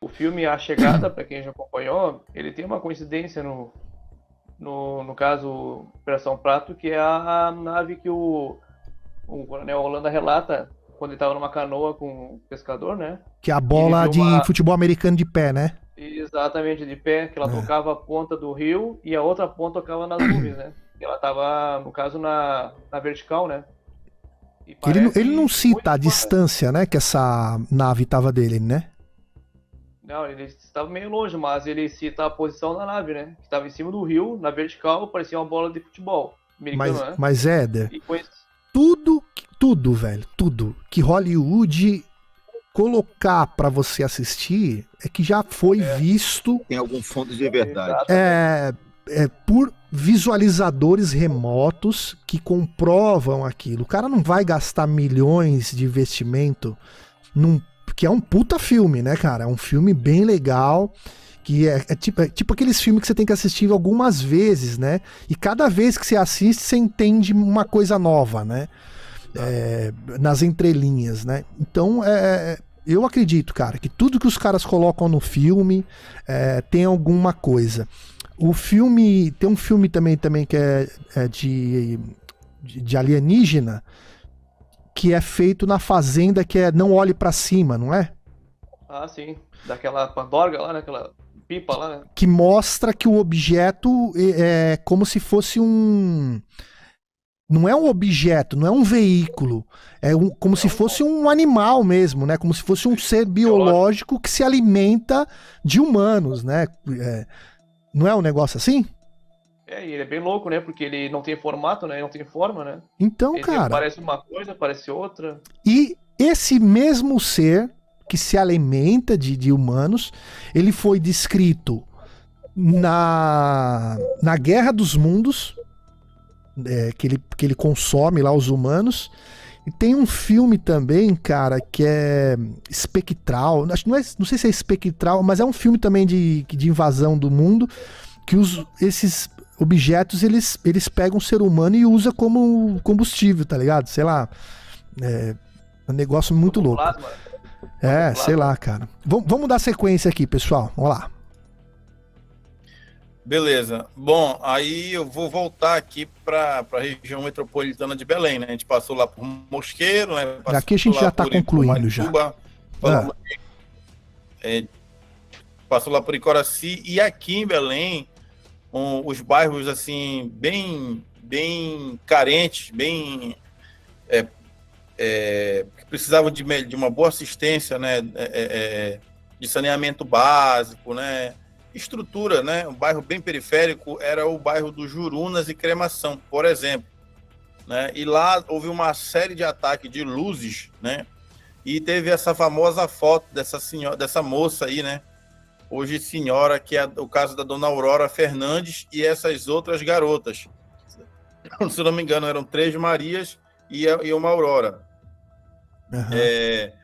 O filme A Chegada, para quem já acompanhou, ele tem uma coincidência no caso Operação Prato, que é a nave que o Coronel Holanda relata quando ele estava numa canoa com um pescador, né? Que é a E ele bola viu de uma, futebol americano de pé, né? exatamente de pé, que ela É. tocava a ponta do rio e a outra ponta tocava nas nuvens, né? E ela estava, no caso, na vertical, né? E Ele não parece cita muito a com a... distância, né, que essa nave tava dele, né? Não, ele estava meio longe, mas ele cita a posição da nave, né? Que estava em cima do rio, na vertical, parecia uma bola de futebol americano, Mas, né? mas Éder, E com esse... tudo, velho, tudo que Hollywood colocar pra você assistir é que já foi É, visto Tem algum fundo de verdade. exatamente. por visualizadores remotos que comprovam aquilo. O cara não vai gastar milhões de investimento num que é um puta filme, né, cara? É um filme bem legal, que é tipo aqueles filmes que você tem que assistir algumas vezes, né? E cada vez que você assiste, você entende uma coisa nova, né? Nas entrelinhas, né? Então, eu acredito, cara, que tudo que os caras colocam no filme tem alguma coisa. O filme. Tem um filme também que é de alienígena, que é feito na fazenda, que é Não Olhe Pra Cima, não é? Ah, sim. Daquela pandorga lá, né? Aquela pipa lá, né? Que mostra que o objeto é como se fosse um. Não é um objeto, não é um veículo. Como É se um fosse um animal mesmo, né? Como se fosse um ser biológico. biológico que se alimenta de humanos, né? Não é um negócio assim? É, e ele é bem louco, né? Porque ele não tem formato, né? Não tem forma, né? Então, Ele tem, cara, parece uma coisa, parece outra. e esse mesmo ser que se alimenta de humanos, ele foi descrito na Guerra dos Mundos, que ele consome lá os humanos. E tem um filme também, cara, que é espectral. Não sei se é espectral, mas é um filme também de invasão do mundo, que esses objetos eles pegam o ser humano e usam como combustível, tá ligado? Sei lá. É um negócio muito Como louco. plasma. Como Sei plasma. lá, cara. Vamos dar sequência aqui, pessoal. Vamos lá. Beleza. Bom, aí eu vou voltar aqui para a região metropolitana de Belém, né? A gente passou lá por Mosqueiro, né? Passou Aqui a gente lá já tá concluindo já. Marituba, Ah, passou lá por Icoraci e aqui em Belém, os bairros assim bem carentes, bem que precisavam de uma boa assistência, né? De saneamento básico, né? Estrutura, né? Um bairro bem periférico era o bairro do Jurunas e Cremação, por exemplo, né? E lá houve uma série de ataques de luzes, né? E teve essa famosa foto dessa senhora, dessa moça aí, né? Hoje senhora, que é o caso da dona Aurora Fernandes e essas outras garotas. Se não me engano, eram 3 Marias e uma Aurora. uhum,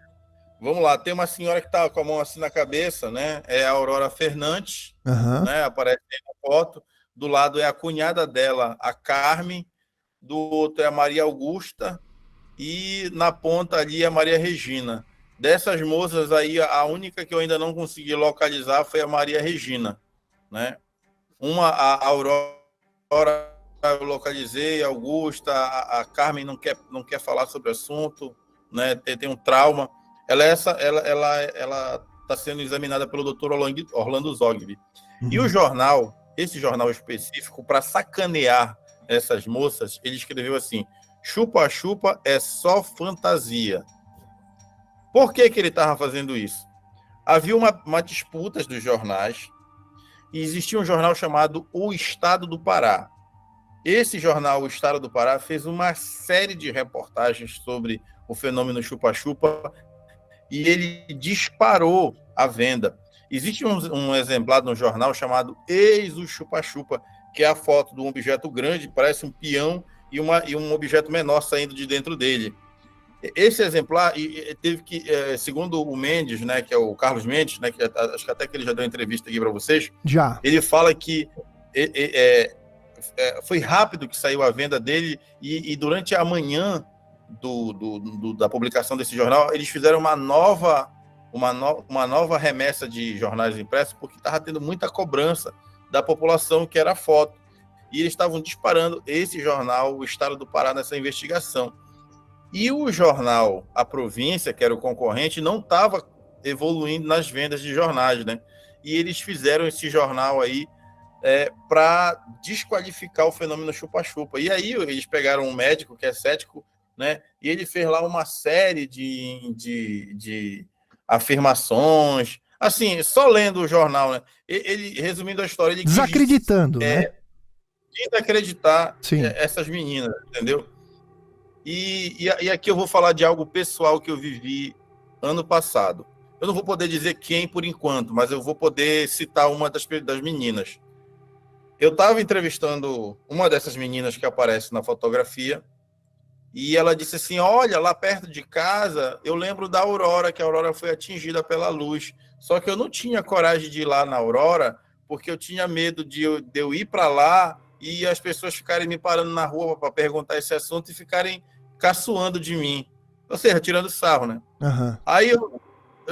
Vamos lá, tem uma senhora que está com a mão assim na cabeça, né? É a Aurora Fernandes, uhum. né? Aparece aí na foto. Do lado é a cunhada dela, a Carmen. Do outro é a Maria Augusta. E na ponta ali é a Maria Regina. Dessas moças aí, a única que eu ainda não consegui localizar foi a Maria Regina, né? A Aurora eu localizei, a Augusta, a Carmen não quer falar sobre o assunto, né? Tem um trauma. Ela está sendo examinada pelo Dr. Orlando Zogby. E o Uhum. jornal, esse jornal específico, para sacanear essas moças, ele escreveu assim: chupa-chupa é só fantasia. Por que ele estava fazendo isso? Havia uma disputa dos jornais e existia um jornal chamado O Estado do Pará. Esse jornal, O Estado do Pará, fez uma série de reportagens sobre o fenômeno chupa-chupa e ele disparou a venda. Existe um exemplar no jornal chamado Eis o Chupa-Chupa, que é a foto de um objeto grande, parece um peão, e um objeto menor saindo de dentro dele. Esse exemplar teve que, segundo o Mendes, né, que é o Carlos Mendes, né, que acho que até que ele já deu entrevista aqui para vocês, Já. ele fala que foi rápido que saiu a venda dele e durante a manhã da publicação desse jornal, eles fizeram uma nova uma nova remessa de jornais impressos, porque estava tendo muita cobrança da população, que era foto. E eles estavam disparando esse jornal, o Estado do Pará, nessa investigação. E o jornal A Província, que era o concorrente, não estava evoluindo nas vendas de jornais, né? E eles fizeram esse jornal aí para desqualificar o fenômeno chupa-chupa. E aí eles pegaram um médico que é cético, né? E ele fez lá uma série de afirmações, assim, só lendo o jornal, né? Ele, resumindo a história, ele Desacreditando, né? quis acreditar Sim. essas meninas, entendeu? E aqui eu vou falar de algo pessoal que eu vivi ano passado. Eu não vou poder dizer quem por enquanto, mas eu vou poder citar uma das meninas. Eu estava entrevistando uma dessas meninas que aparece na fotografia e ela disse assim, olha, lá perto de casa, eu lembro da Aurora, que a Aurora foi atingida pela luz. Só que eu não tinha coragem de ir lá na Aurora, porque eu tinha medo de eu ir para lá e as pessoas ficarem me parando na rua para perguntar esse assunto e ficarem caçoando de mim. Ou seja, tirando sarro, né? Uhum. Aí eu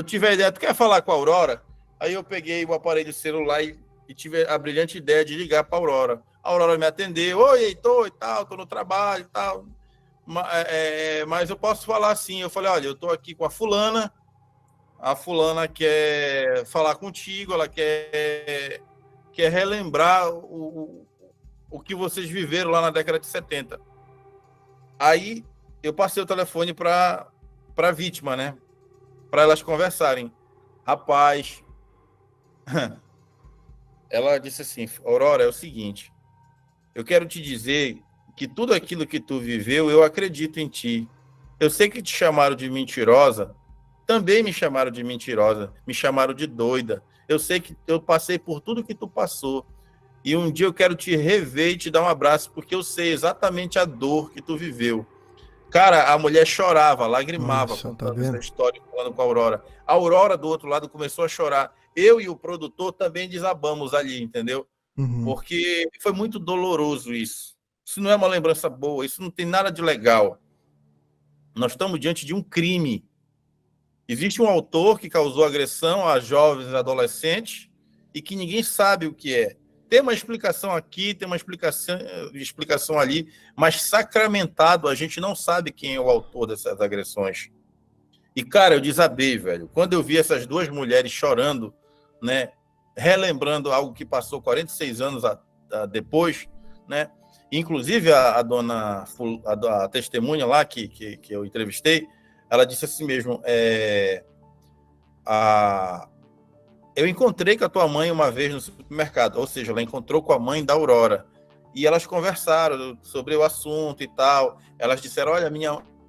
tive a ideia, tu quer falar com a Aurora? Aí eu peguei o aparelho celular e tive a brilhante ideia de ligar para a Aurora. A Aurora me atendeu, oi, Heitor, e tal, tô no trabalho e tal. Mas eu posso falar assim. Eu falei, olha, eu tô aqui com a fulana quer falar contigo, ela quer relembrar o que vocês viveram lá na década de 70. Aí eu passei o telefone para a vítima, né? Para elas conversarem. Rapaz, ela disse assim, Aurora, é o seguinte, eu quero te dizer que tudo aquilo que tu viveu, eu acredito em ti. Eu sei que te chamaram de mentirosa, também me chamaram de mentirosa, me chamaram de doida. Eu sei que eu passei por tudo que tu passou. E um dia eu quero te rever e te dar um abraço, porque eu sei exatamente a dor que tu viveu. Cara, a mulher chorava, lagrimava, Nossa, contando tá essa história, falando com a Aurora. A Aurora, do outro lado, começou a chorar. Eu e o produtor também desabamos ali, entendeu? Uhum. Porque foi muito doloroso isso. Isso não é uma lembrança boa, isso não tem nada de legal. Nós estamos diante de um crime. Existe um autor que causou agressão a jovens e adolescentes e que ninguém sabe o que é. Tem uma explicação aqui, tem uma explicação ali, mas sacramentado, a gente não sabe quem é o autor dessas agressões. E, cara, eu desabei, velho. Quando eu vi essas duas mulheres chorando, né, relembrando algo que passou 46 anos depois, né? Inclusive, a testemunha lá que eu entrevistei, ela disse assim mesmo, eu encontrei com a tua mãe uma vez no supermercado, ou seja, ela encontrou com a mãe da Aurora, e elas conversaram sobre o assunto e tal. Elas disseram, olha,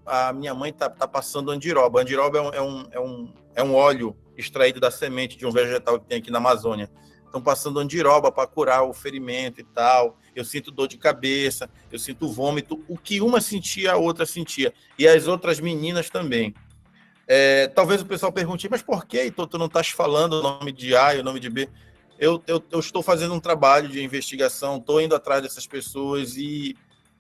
a minha mãe tá passando andiroba. Andiroba é um óleo extraído da semente de um vegetal que tem aqui na Amazônia. Estão passando andiroba para curar o ferimento e tal. Eu sinto dor de cabeça, eu sinto vômito. O que uma sentia, a outra sentia. E as outras meninas também. Talvez o pessoal pergunte, mas por que tu não estás falando o nome de A e o nome de B? Eu estou fazendo um trabalho de investigação, estou indo atrás dessas pessoas e,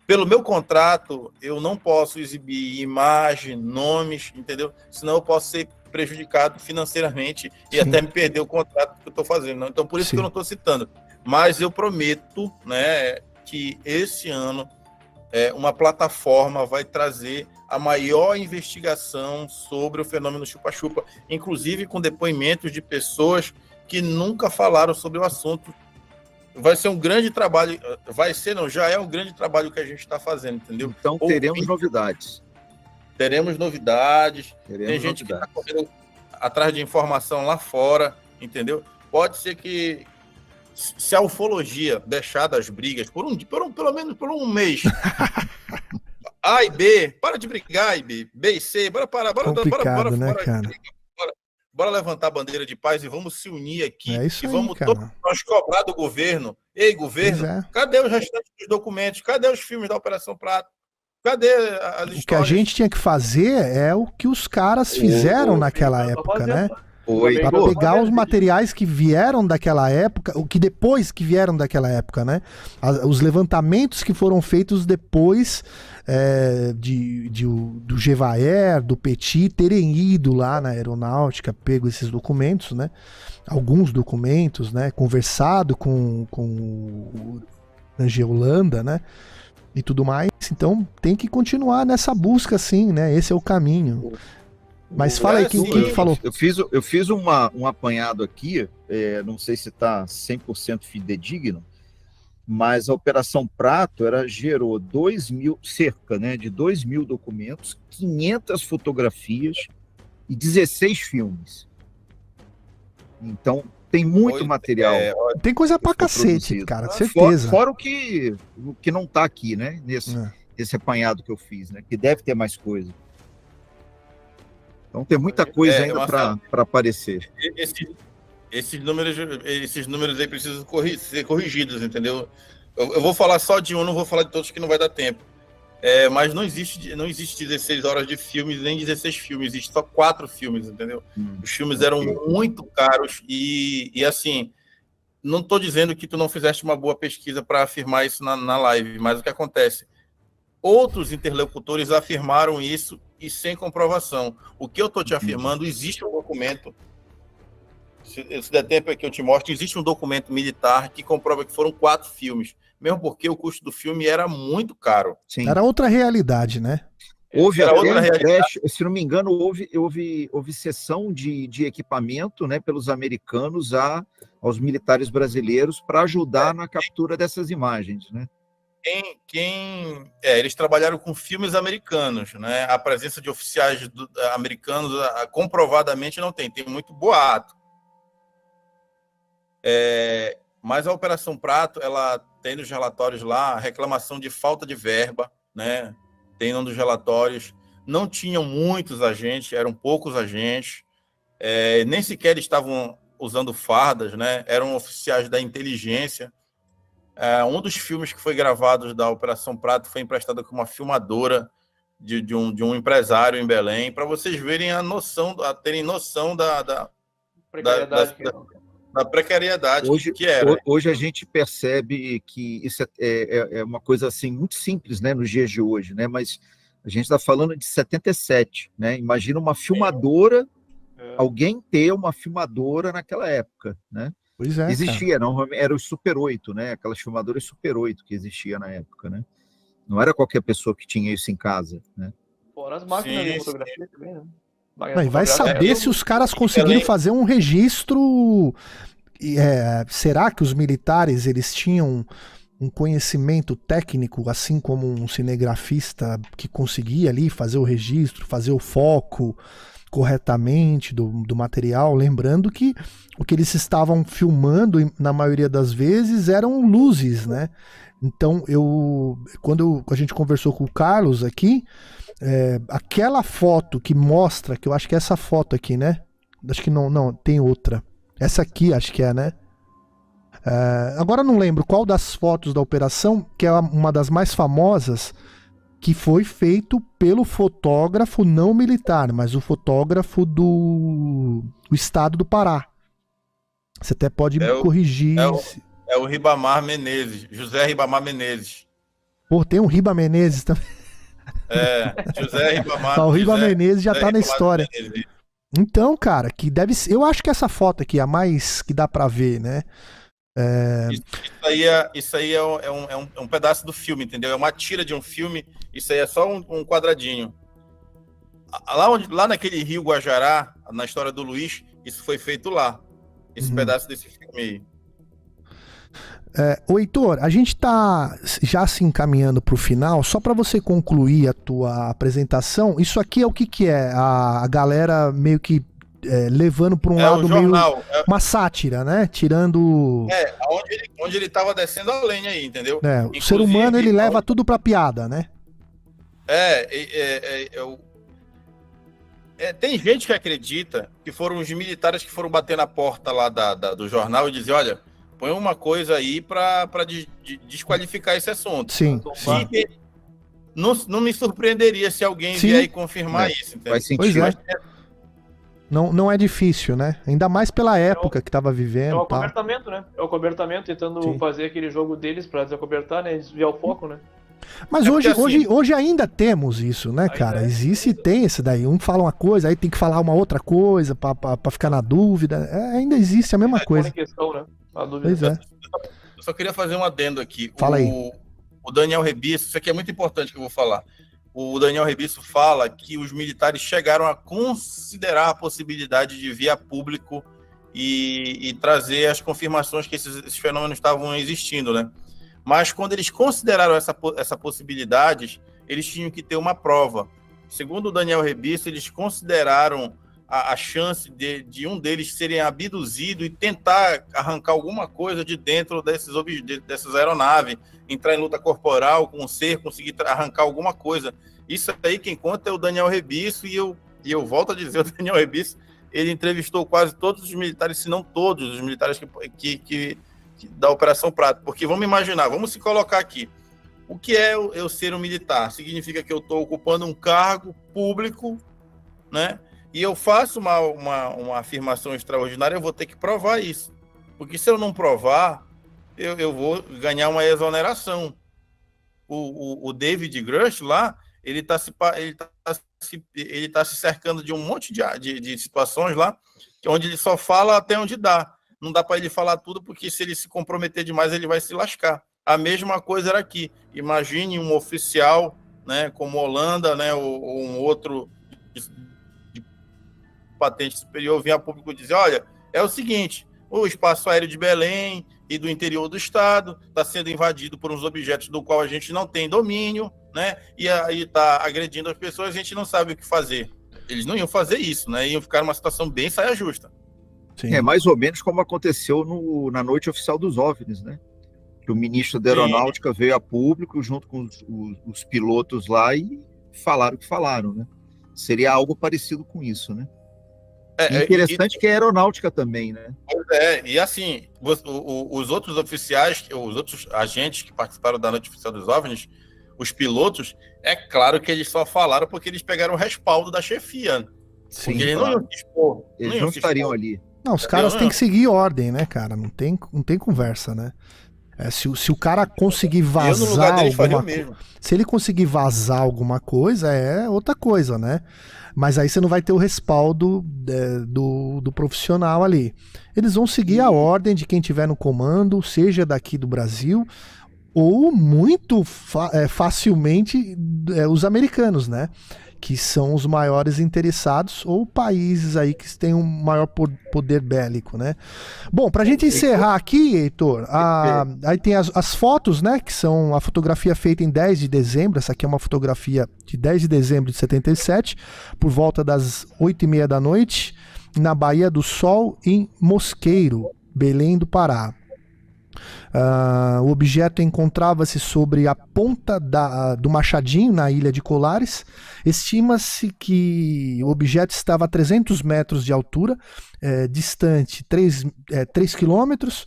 pelo meu contrato, eu não posso exibir imagem, nomes, entendeu? Senão eu posso ser prejudicado financeiramente e até me perder o contrato que eu estou fazendo. Não? Então, por isso que eu não estou citando. Mas eu prometo, né, que esse ano uma plataforma vai trazer a maior investigação sobre o fenômeno chupa-chupa, inclusive com depoimentos de pessoas que nunca falaram sobre o assunto. Vai ser um grande trabalho, já é um grande trabalho que a gente está fazendo, entendeu? Então teremos novidades. Teremos novidades. Tem gente que está correndo atrás de informação lá fora, entendeu? Pode ser que, se a ufologia deixar das brigas pelo menos por um mês, A e B, para de brigar, A e B, B e C, bora levantar a bandeira de paz e vamos se unir aqui e vamos todos nós cobrar do governo. Ei, governo, cadê os restantes dos documentos? Cadê os filmes da Operação Prato? Cadê as histórias? O que a gente tinha que fazer é o que os caras fizeram naquela época, né? Foi. Pra Pô, pegar os materiais que vieram daquela época, o que depois que vieram daquela época, né? Os levantamentos que foram feitos depois do Gevaer, do Petit, terem ido lá na aeronáutica, pego esses documentos, né? Alguns documentos, né? Conversado com o Angel Holanda, né? E tudo mais. Então tem que continuar nessa busca, sim, né? Esse é o caminho. Mas fala aí, o que falou? Eu fiz um apanhado aqui, não sei se está 100% fidedigno, mas a Operação Prato gerou cerca, né, de 2.000 documentos, 500 fotografias e 16 filmes. Então, tem muito material. Tem coisa pra cacete, cara, certeza. Fora o que não está aqui, né, nesse apanhado que eu fiz, né, que deve ter mais coisa. Então tem muita coisa ainda para aparecer. Esses números aí precisam ser corrigidos, entendeu? Eu vou falar só de um, não vou falar de todos que não vai dar tempo. Mas não existe 16 horas de filmes, nem 16 filmes, existe só 4 filmes, entendeu? Os filmes eram muito caros e assim, não estou dizendo que tu não fizeste uma boa pesquisa para afirmar isso na live, mas o que acontece? Outros interlocutores afirmaram isso e sem comprovação. O que eu estou te afirmando, existe um documento, se der tempo é que eu te mostro, existe um documento militar que comprova que foram 4 filmes, mesmo porque o custo do filme era muito caro. Sim. Era outra realidade, né? Houve até, se não me engano, houve cessão de equipamento, né, pelos americanos aos militares brasileiros para ajudar na captura dessas imagens, né? Eles trabalharam com filmes americanos, né? A presença de oficiais americanos comprovadamente não tem muito boato. Mas a Operação Prato, ela tem nos relatórios lá reclamação de falta de verba, né? Tem um dos relatórios, não tinham muitos agentes, eram poucos agentes, nem sequer estavam usando fardas, né? Eram oficiais da inteligência. Um dos filmes que foi gravado da Operação Prato foi emprestado com uma filmadora de um empresário em Belém, para vocês verem terem noção da precariedade que era. Hoje a gente percebe que isso é uma coisa assim muito simples, né, nos dias de hoje, né? Mas a gente está falando de 77, né? Imagina uma filmadora, alguém ter uma filmadora naquela época, né? Pois é, existia, não era o Super 8, né? Aquelas filmadoras Super 8 que existia na época, né? Não era qualquer pessoa que tinha isso em casa, né? Fora as máquinas de fotografia também, né? Mas vai saber se os caras conseguiram fazer um registro. Será que os militares eles tinham um conhecimento técnico, assim como um cinegrafista que conseguia ali fazer o registro, fazer o foco corretamente do material, lembrando que o que eles estavam filmando, na maioria das vezes, eram luzes, né? Então, quando a gente conversou com o Carlos aqui, aquela foto que mostra, que eu acho que é essa foto aqui, né? Acho que não, tem outra. Essa aqui, acho que é, né? Agora não lembro qual das fotos da operação, que é uma das mais famosas, que foi feito pelo fotógrafo não militar, mas o fotógrafo do estado do Pará. Você até pode me corrigir. É o Ribamar Menezes, José Ribamar Menezes. Pô, tem um Riba Menezes também. José Ribamar. O Riba Menezes já tá na história. Menezes. Então, cara, que deve ser. Eu acho que essa foto aqui é a mais que dá pra ver, né? Isso aí é um pedaço do filme, entendeu? É uma tira de um filme, isso aí é só um quadradinho. Lá naquele rio Guajará, na história do Luiz, isso foi feito lá. Esse pedaço desse filme aí. Ô Heitor, a gente tá já se encaminhando pro final, só para você concluir a tua apresentação, isso aqui é o que é? A galera meio que levando para um lado jornal, meio uma sátira, né? Tirando... onde ele tava descendo a lenha aí, entendeu? O ser humano, ele leva tudo pra piada, né? Tem gente que acredita que foram os militares que foram bater na porta lá do jornal e dizer, olha, põe uma coisa aí para desqualificar esse assunto. Sim. Não me surpreenderia se alguém vier aí confirmar isso, entendeu? Faz sentido. Não é difícil, né? Ainda mais pela época que tava É vivendo o e tal. acobertamento, né? É o acobertamento tentando Sim. fazer aquele jogo deles pra desacobertar, né? Desviar o foco, né? Mas É hoje, porque, assim, hoje ainda temos isso, né, cara? é. Existe e tem esse daí. Um fala uma coisa, aí tem que falar uma outra coisa pra ficar na dúvida. Ainda existe a mesma Põe coisa. em questão, né? A dúvida. Pois é. Eu só queria fazer um adendo aqui. Fala aí. O Daniel Rebisso, isso aqui é muito importante que eu vou falar. O Daniel Rebisso fala que os militares chegaram a considerar a possibilidade de vir a público e trazer as confirmações que esses fenômenos estavam existindo, né? Mas quando eles consideraram essa possibilidade, eles tinham que ter uma prova. Segundo o Daniel Rebisso, eles consideraram a chance de um deles serem abduzido e tentar arrancar alguma coisa de dentro dessas aeronaves, entrar em luta corporal com o ser, conseguir arrancar alguma coisa. Isso aí quem conta é o Daniel Rebisso, e eu volto a dizer, o Daniel Rebisso, ele entrevistou quase todos os militares, se não todos os militares que da Operação Prato. Porque vamos imaginar, vamos se colocar aqui. O que é eu ser um militar? Significa que eu estou ocupando um cargo público, né? E eu faço uma afirmação extraordinária, eu vou ter que provar isso. Porque se eu não provar, eu vou ganhar uma exoneração. O David Grush lá, ele tá se cercando de um monte de situações lá, onde ele só fala até onde dá. Não dá para ele falar tudo, porque se ele se comprometer demais, ele vai se lascar. A mesma coisa era aqui. Imagine um oficial, né, como Holanda, né, ou um outro de patente superior vir a público dizer, olha, é o seguinte, o espaço aéreo de Belém e do interior do estado está sendo invadido por uns objetos do qual a gente não tem domínio, né, e aí está agredindo as pessoas, a gente não sabe o que fazer. Eles não iam fazer isso, né, iam ficar numa situação bem saia justa. Sim. É mais ou menos como aconteceu na noite oficial dos OVNIs, né? Que o ministro da Aeronáutica veio a público junto com os pilotos lá e falaram o que falaram, né? Seria algo parecido com isso, né? Interessante que é aeronáutica também, né? E assim, os outros oficiais, os outros agentes que participaram da noite oficial dos OVNIs, os pilotos, é claro que eles só falaram porque eles pegaram o respaldo da chefia. Sim, porque eles não iam se expor. Eles não estariam ali. Não, os caras têm que seguir ordem, né, cara? Não tem conversa, né? Se o cara conseguir vazar alguma coisa. Se ele conseguir vazar alguma coisa, é outra coisa, né? Mas aí você não vai ter o respaldo do profissional ali. Eles vão seguir a ordem de quem tiver no comando, seja daqui do Brasil, ou muito facilmente os americanos, né? Que são os maiores interessados, ou países aí que têm um maior poder bélico, né? Bom, pra gente encerrar aqui, Heitor, aí tem as fotos, né, que são a fotografia feita em 10 de dezembro, essa aqui é uma fotografia de 10 de dezembro de 77, por volta das 8h30 da noite, na Baía do Sol, em Mosqueiro, Belém do Pará. O objeto encontrava-se sobre a ponta do Machadinho, na ilha de Colares. Estima-se que o objeto estava a 300 metros de altura, distante 3 quilômetros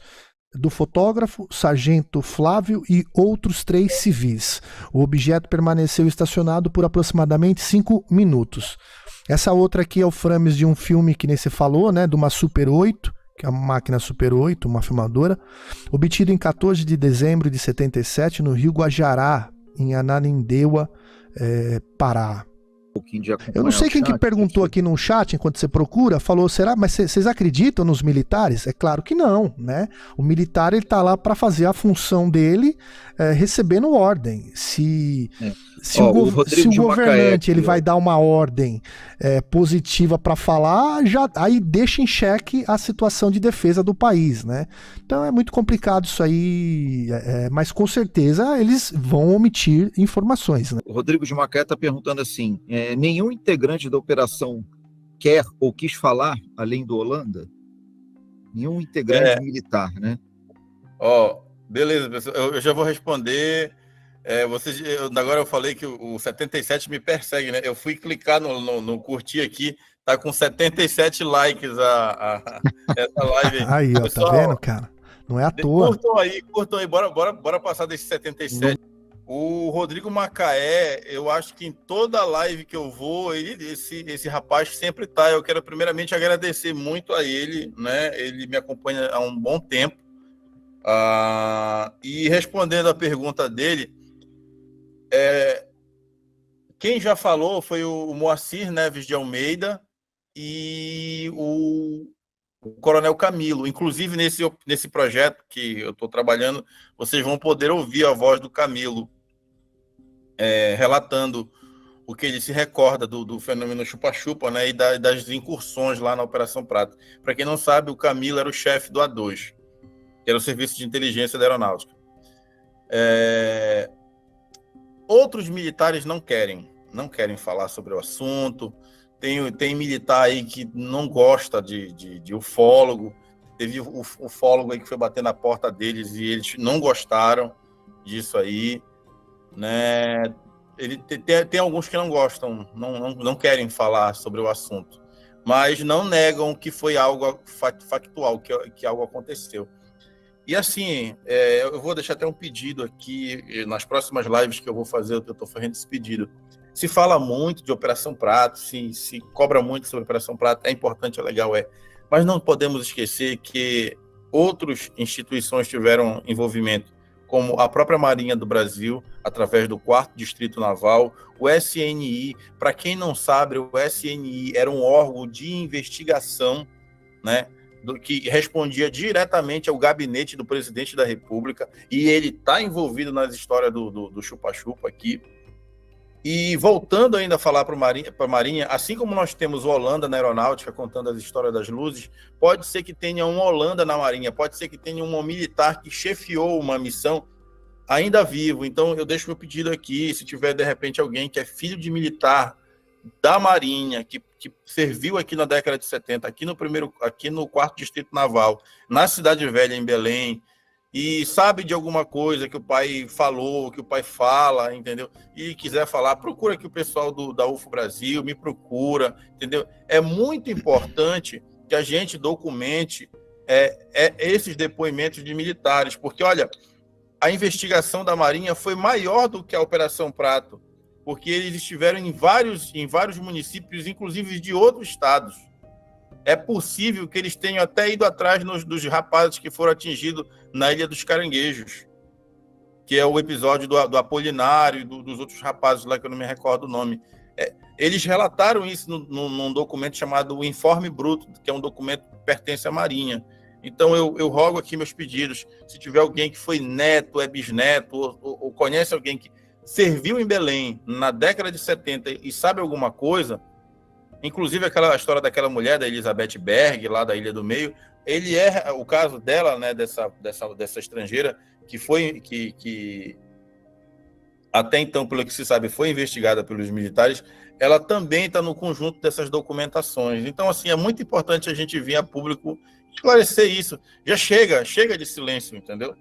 do fotógrafo, sargento Flávio e outros 3 civis. O objeto permaneceu estacionado por aproximadamente 5 minutos. Essa outra aqui é o frames de um filme que nem você falou, né, de uma Super 8, que é uma máquina Super 8, uma filmadora, obtido em 14 de dezembro de 77 no Rio Guajará, em Ananindeua, Pará. Eu não sei quem que perguntou aqui no chat, enquanto você procura, falou, será, mas vocês acreditam nos militares? É claro que não, né? O militar, ele tá lá para fazer a função dele, recebendo ordem. Se o governante ele vai dar uma ordem positiva para falar, aí deixa em xeque a situação de defesa do país, né? Então é muito complicado isso aí, mas com certeza eles vão omitir informações, né? O Rodrigo de Macaé está perguntando assim, nenhum integrante da operação quer ou quis falar, além do Holanda? Nenhum integrante militar, né? Beleza, pessoal, eu já vou responder. Agora eu falei que o 77 me persegue, né? Eu fui clicar no curtir aqui, tá com 77 likes essa live. Aí, pessoal, tá vendo, cara? Não é à toa. Curtam aí, bora passar desses 77. O Rodrigo Macaé, eu acho que em toda live que eu vou, esse rapaz sempre tá. Eu quero primeiramente agradecer muito a ele, né? Ele me acompanha há um bom tempo. E respondendo a pergunta dele, quem já falou foi o Moacir Neves de Almeida e o Coronel Camilo. Inclusive, nesse projeto que eu estou trabalhando, vocês vão poder ouvir a voz do Camilo relatando o que ele se recorda do fenômeno chupa-chupa, né, e das incursões lá na Operação Prato. Para quem não sabe, o Camilo era o chefe do A2, que era o Serviço de Inteligência da Aeronáutica. Outros militares não querem falar sobre o assunto. Tem militar aí que não gosta de ufólogo. Teve o ufólogo aí que foi bater na porta deles e eles não gostaram disso aí, né? Tem alguns que não gostam, não querem falar sobre o assunto, mas não negam que foi algo factual, que algo aconteceu. E assim, eu vou deixar até um pedido aqui, nas próximas lives que eu vou fazer, eu estou fazendo esse pedido. Se fala muito de Operação Prato, se cobra muito sobre Operação Prato, é importante, é legal, mas não podemos esquecer que outras instituições tiveram envolvimento, como a própria Marinha do Brasil, através do 4º Distrito Naval, o SNI. Para quem não sabe, o SNI era um órgão de investigação, né, que respondia diretamente ao gabinete do presidente da República, e ele está envolvido nas histórias do chupa-chupa aqui. E voltando ainda a falar para a Marinha, assim como nós temos o Holanda na Aeronáutica contando as histórias das luzes, pode ser que tenha um Holanda na Marinha, pode ser que tenha um militar que chefiou uma missão ainda vivo. Então eu deixo meu pedido aqui, se tiver de repente alguém que é filho de militar da Marinha, que serviu aqui na década de 70, aqui no 4º Distrito Naval, na Cidade Velha, em Belém, e sabe de alguma coisa que o pai falou, que o pai fala, entendeu? E quiser falar, procura aqui o pessoal da UFO Brasil, me procura, entendeu? É muito importante que a gente documente esses depoimentos de militares, porque, olha, a investigação da Marinha foi maior do que a Operação Prato, porque eles estiveram em vários municípios, inclusive de outros estados. É possível que eles tenham até ido atrás dos rapazes que foram atingidos na Ilha dos Caranguejos, que é o episódio do Apolinário e dos outros rapazes lá, que eu não me recordo o nome. Eles relataram isso num documento chamado o Informe Bruto, que é um documento que pertence à Marinha. Então, eu rogo aqui meus pedidos. Se tiver alguém que foi neto, é bisneto, ou conhece alguém que serviu em Belém na década de 70 e sabe alguma coisa, inclusive aquela história daquela mulher, da Elizabeth Berg, lá da Ilha do Meio, o caso dela, né, dessa estrangeira, que até então, pelo que se sabe, foi investigada pelos militares, ela também está no conjunto dessas documentações. Então, assim, é muito importante a gente vir a público esclarecer isso. Já chega de silêncio, entendeu?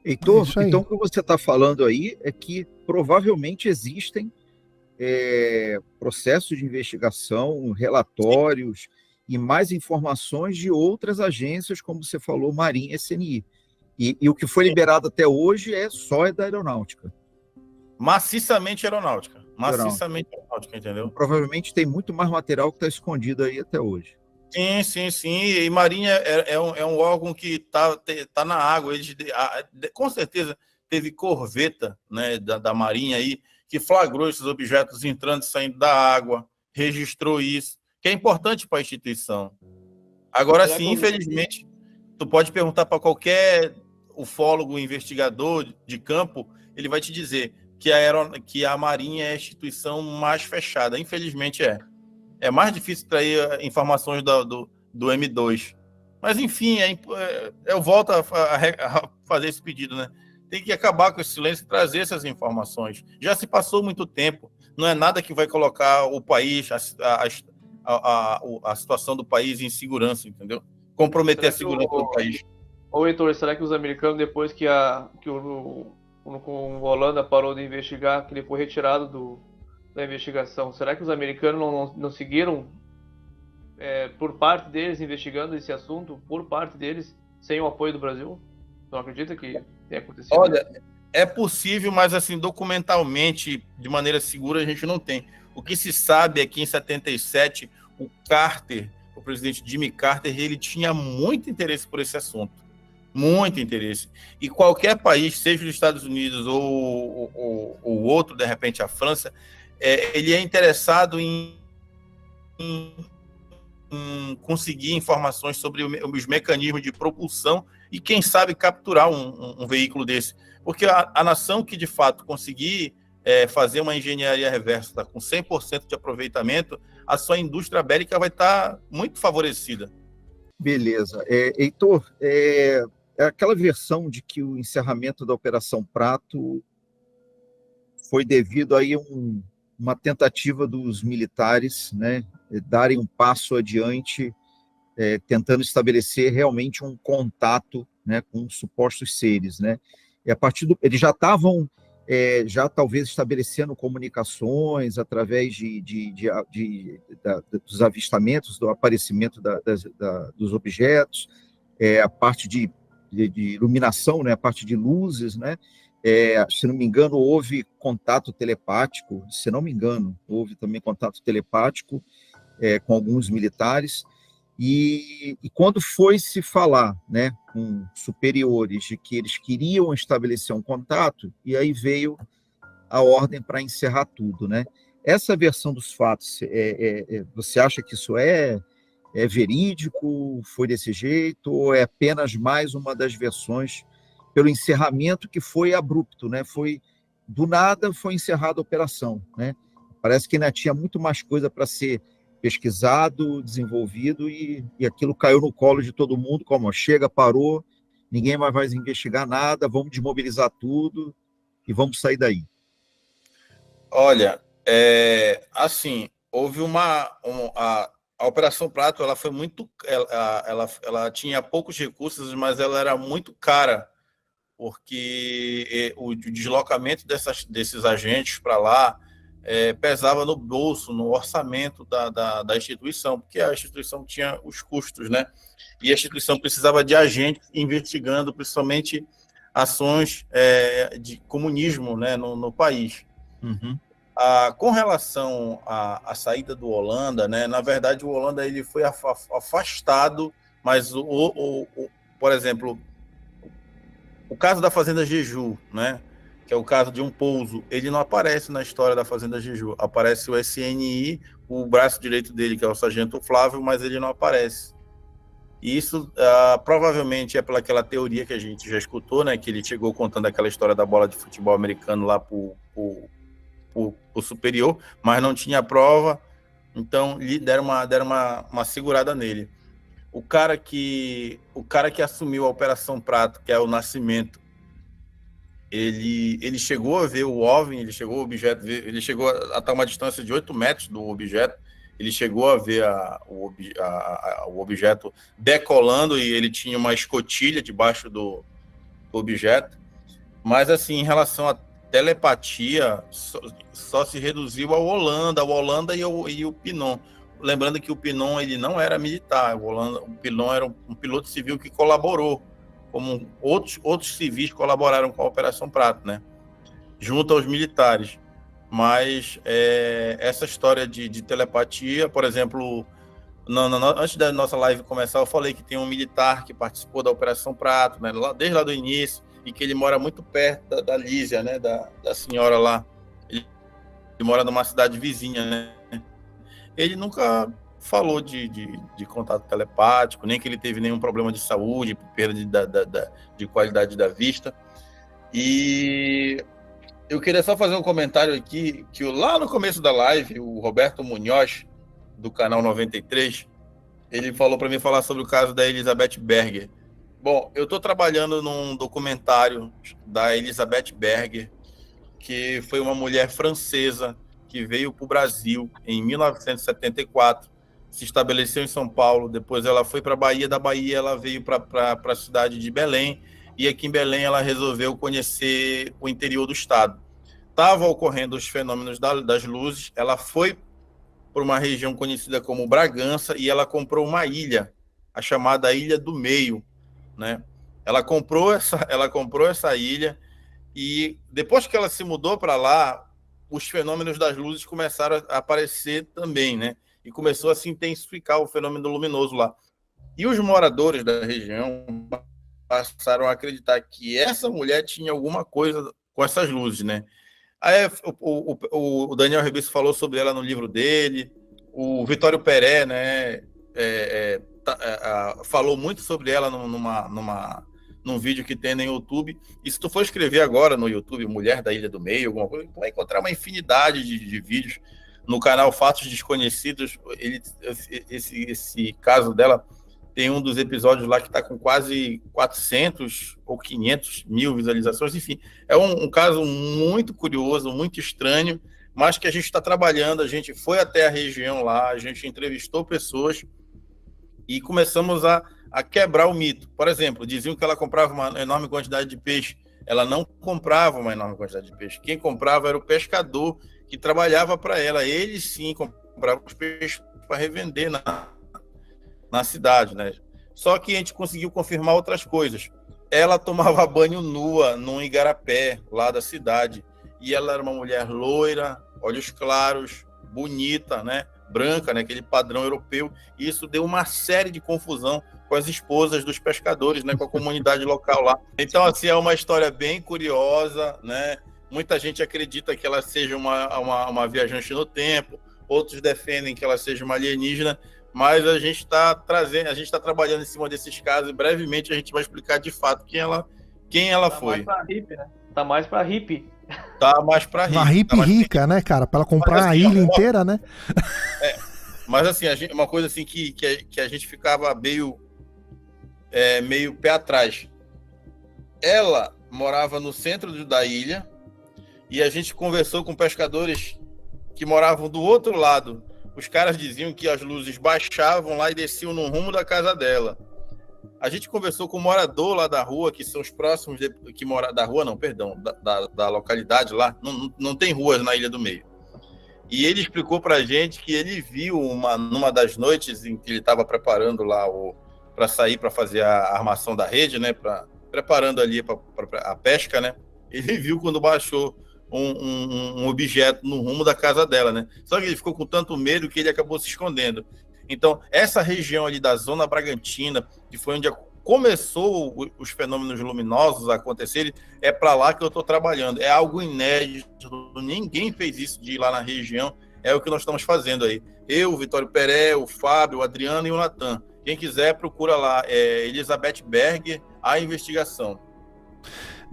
Heitor, então o que você está falando aí é que provavelmente existem processos de investigação, relatórios e mais informações de outras agências, como você falou, Marinha e SNI. E o que foi liberado até hoje é da aeronáutica. Maciçamente aeronáutica, entendeu? Provavelmente tem muito mais material que está escondido aí até hoje. Sim. E Marinha é um órgão que tá na água. Com certeza teve corveta, né, da Marinha aí, que flagrou esses objetos entrando e saindo da água, registrou isso, que é importante para a instituição. Agora sim, infelizmente, tu pode perguntar para qualquer ufólogo, investigador de campo, ele vai te dizer que a Marinha é a instituição mais fechada. Infelizmente é mais difícil trazer informações do M2. Mas, enfim, eu volto a fazer esse pedido, né? Tem que acabar com esse silêncio e trazer essas informações. Já se passou muito tempo. Não é nada que vai colocar o país, a situação do país em segurança, entendeu? Comprometer a segurança do país. Ô, Heitor, será que os americanos, depois que o Holanda parou de investigar, que ele foi retirado da investigação, será que os americanos não seguiram por parte deles investigando esse assunto, por parte deles, sem o apoio do Brasil? Não acredita que tenha acontecido? Olha, É possível, mas assim, documentalmente, de maneira segura, a gente não tem. O que se sabe é que em 77, o Carter, o presidente Jimmy Carter, ele tinha muito interesse por esse assunto. Muito interesse. E qualquer país, seja os Estados Unidos ou outro, de repente a França, ele é interessado em conseguir informações sobre os mecanismos de propulsão e, quem sabe, capturar um veículo desse. Porque a nação que, de fato, conseguir fazer uma engenharia reversa com 100% de aproveitamento, a sua indústria bélica vai estar muito favorecida. Beleza. Heitor, aquela versão de que o encerramento da Operação Prato foi devido aí a uma tentativa dos militares, né, darem um passo adiante, tentando estabelecer realmente um contato, né, com supostos seres, né? E a partir eles já estavam já talvez estabelecendo comunicações através dos avistamentos, do aparecimento dos objetos, a parte de iluminação, né, a parte de luzes, né? Se não me engano, houve contato telepático, se não me engano, houve também contato telepático com alguns militares, e quando foi se falar, né, com superiores de que eles queriam estabelecer um contato, e aí veio a ordem para encerrar tudo, né? Essa versão dos fatos, você acha que isso é verídico, foi desse jeito, ou é apenas mais uma das versões pelo encerramento que foi abrupto, né? Foi do nada, foi encerrada a operação, né? Parece que ainda tinha muito mais coisa para ser pesquisado, desenvolvido, e aquilo caiu no colo de todo mundo, como chega, parou, ninguém mais vai investigar nada, vamos desmobilizar tudo e vamos sair daí. Olha, assim, houve a Operação Prato, ela foi muito, ela tinha poucos recursos, mas ela era muito cara, porque o deslocamento desses agentes para lá pesava no bolso, no orçamento da instituição, porque a instituição tinha os custos, né? E a instituição precisava de agentes investigando, principalmente ações de comunismo, né, no país. Uhum. Com relação à saída do Holanda, né, na verdade, o Holanda ele foi afastado, mas, por exemplo, o caso da Fazenda Jeju, né, que é o caso de um pouso, ele não aparece na história da Fazenda Jeju. Aparece o SNI, o braço direito dele, que é o Sargento Flávio, mas ele não aparece. E isso provavelmente é pelaquela teoria que a gente já escutou, né, que ele chegou contando aquela história da bola de futebol americano lá o superior, mas não tinha prova, então lhe deram uma segurada nele. O cara que assumiu a Operação Prato, que é o Nascimento, ele chegou a ver o OVNI, ele chegou a estar a uma distância de 8 metros do objeto, ele chegou a ver o objeto decolando, e ele tinha uma escotilha debaixo do objeto. Mas, assim, em relação a telepatia, só se reduziu ao Holanda e o Pinon. Lembrando que o Pinon ele não era militar, o Pinon era um piloto civil que colaborou, como outros civis colaboraram com a Operação Prato, né? Junto aos militares. Mas essa história de telepatia, por exemplo, antes da nossa live começar, eu falei que tem um militar que participou da Operação Prato, né? Desde lá do início, e que ele mora muito perto da Lísia, né, da senhora lá. Ele mora numa cidade vizinha, né? Ele nunca falou de contato telepático, nem que ele teve nenhum problema de saúde, perda de qualidade da vista. E eu queria só fazer um comentário aqui, que lá no começo da live, o Roberto Munhoz, do canal 93, ele falou para mim falar sobre o caso da Elizabeth Berger. Bom, eu estou trabalhando num documentário da Elizabeth Berger, que foi uma mulher francesa que veio para o Brasil em 1974, se estabeleceu em São Paulo, depois ela foi para a Bahia, da Bahia ela veio para a cidade de Belém, e aqui em Belém ela resolveu conhecer o interior do estado. Estavam ocorrendo os fenômenos das luzes, ela foi para uma região conhecida como Bragança, e ela comprou uma ilha, a chamada Ilha do Meio, né? Ela comprou essa ilha, E depois que ela se mudou para lá, os fenômenos das luzes começaram a aparecer também, né? E começou a se intensificar o fenômeno luminoso lá. E os moradores da região passaram a acreditar que essa mulher tinha alguma coisa com essas luzes, né? Aí o Daniel Rebisso falou sobre ela no livro dele, o Vitório Peré, né, falou muito sobre ela num vídeo que tem no YouTube. E se tu for escrever agora no YouTube, Mulher da Ilha do Meio, alguma coisa, tu vai encontrar uma infinidade de vídeos. No canal Fatos Desconhecidos, esse caso dela tem um dos episódios lá que está com quase 400 ou 500 mil visualizações. Enfim, é um caso muito curioso, muito estranho, mas que a gente está trabalhando. A gente foi até a região lá, a gente entrevistou pessoas e começamos a quebrar o mito. Por exemplo, diziam que ela comprava uma enorme quantidade de peixe. Ela não comprava uma enorme quantidade de peixe. Quem comprava era o pescador que trabalhava para ela. Ele sim comprava os peixes para revender na cidade, né? Só que a gente conseguiu confirmar outras coisas. Ela tomava banho nua num igarapé lá da cidade. E ela era uma mulher loira, olhos claros, bonita, né? Branca, né? Aquele padrão europeu. E isso deu uma série de confusão com as esposas dos pescadores, né? Com a comunidade local lá. Então, assim, é uma história bem curiosa, né? Muita gente acredita que ela seja uma viajante no tempo, outros defendem que ela seja uma alienígena, mas a gente está trabalhando em cima desses casos e brevemente a gente vai explicar de fato quem ela foi. Mais pra hippie, né? Tá mais pra hippie. Tá mais pra hippie. Uma hippie rica, né, cara? Pra ela comprar a ilha inteira, né? Mas assim, uma coisa assim que a gente ficava meio pé atrás. Ela morava no centro da ilha e a gente conversou com pescadores que moravam do outro lado. Os caras diziam que as luzes baixavam lá e desciam no rumo da casa dela. A gente conversou com o morador lá da rua, que são os próximos que moram da rua, não, perdão, da localidade lá. Não tem ruas na Ilha do Meio. E ele explicou pra gente que ele viu numa das noites em que ele estava preparando lá para sair para fazer a armação da rede, né, preparando ali para a pesca, né? Ele viu quando baixou um objeto no rumo da casa dela, né? Só que ele ficou com tanto medo que ele acabou se escondendo. Então, essa região ali da Zona Bragantina, que foi onde começou os fenômenos luminosos a acontecerem, é para lá que eu estou trabalhando. É algo inédito, ninguém fez isso de ir lá na região, é o que nós estamos fazendo aí. Eu, o Vitório Peré, o Fábio, o Adriano e o Natan. Quem quiser, procura lá, Elizabeth Berger, A Investigação.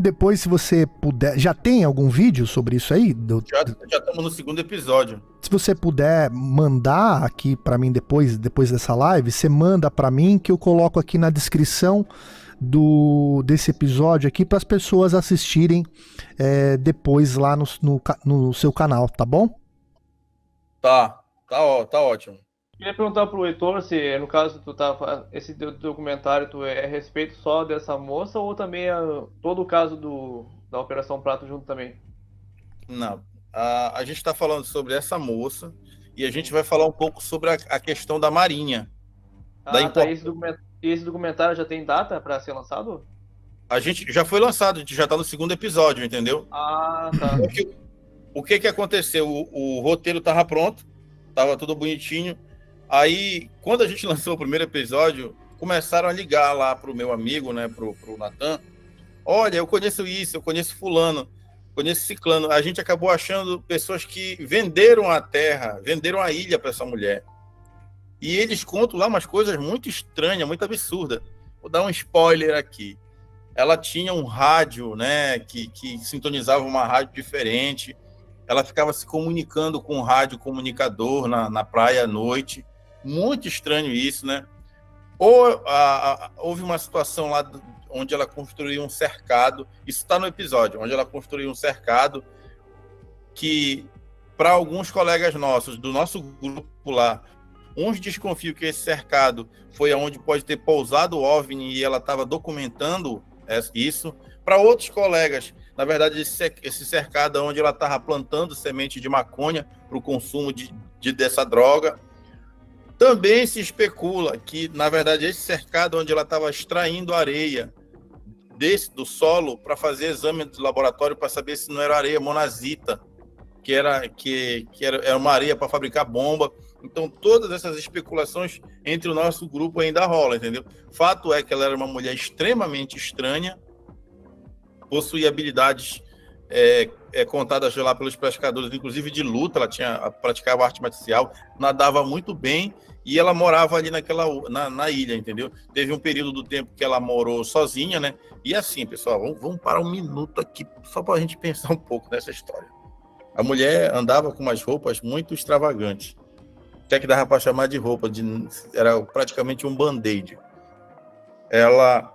Depois, se você puder... Já tem algum vídeo sobre isso aí? Já estamos no segundo episódio. Se você puder mandar aqui pra mim depois dessa live, você manda pra mim que eu coloco aqui na descrição desse episódio aqui para as pessoas assistirem depois lá no seu canal, tá bom? Tá ótimo. Queria perguntar pro Heitor se, no caso, esse documentário é a respeito só dessa moça ou também todo o caso da Operação Prato junto também? Não. A gente está falando sobre essa moça e a gente vai falar um pouco sobre a questão da Marinha. Esse documentário já tem data para ser lançado? A gente já foi lançado, a gente já está no segundo episódio, entendeu? Ah, tá. O que aconteceu? O roteiro estava pronto, estava tudo bonitinho. Aí, quando a gente lançou o primeiro episódio, começaram a ligar lá pro meu amigo, né, pro Natan. Olha, eu conheço isso, eu conheço fulano, conheço ciclano. A gente acabou achando pessoas que venderam a terra, venderam a ilha para essa mulher. E eles contam lá umas coisas muito estranhas, muito absurdas. Vou dar um spoiler aqui. Ela tinha um rádio, né, que sintonizava uma rádio diferente. Ela ficava se comunicando com um rádio comunicador na praia à noite. Muito estranho isso, né? Houve uma situação lá onde ela construiu um cercado. Isso está no episódio, onde ela construiu um cercado que, para alguns colegas nossos, do nosso grupo lá, uns desconfiam que esse cercado foi aonde pode ter pousado o OVNI e ela estava documentando isso. Para outros colegas, na verdade, esse cercado é onde ela estava plantando semente de maconha para o consumo dessa droga. Também se especula que, na verdade, esse cercado onde ela estava extraindo areia do solo para fazer exame de laboratório para saber se não era areia monazita, que era uma areia para fabricar bomba. Então, todas essas especulações entre o nosso grupo ainda rolam, entendeu? Fato é que ela era uma mulher extremamente estranha, possuía habilidades contadas lá pelos pescadores, inclusive de luta. Ela praticava arte marcial, nadava muito bem, e ela morava ali na ilha, entendeu? Teve um período do tempo que ela morou sozinha, né? E assim, pessoal, vamos parar um minuto aqui, só para a gente pensar um pouco nessa história. A mulher andava com umas roupas muito extravagantes, até que dava para chamar de roupa, era praticamente um band-aid. Ela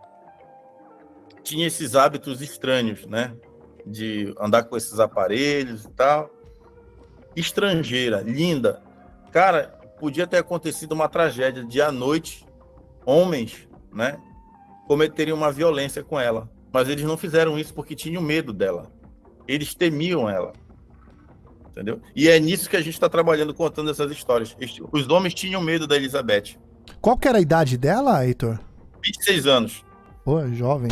tinha esses hábitos estranhos, né? De andar com esses aparelhos e tal. Estrangeira, linda. Cara, podia ter acontecido uma tragédia de à noite, homens, né, cometeriam uma violência com ela. Mas eles não fizeram isso porque tinham medo dela. Eles temiam ela. Entendeu? E é nisso que a gente está trabalhando, contando essas histórias. Os homens tinham medo da Elizabeth. Qual que era a idade dela, Heitor? 26 anos. Pô, jovem.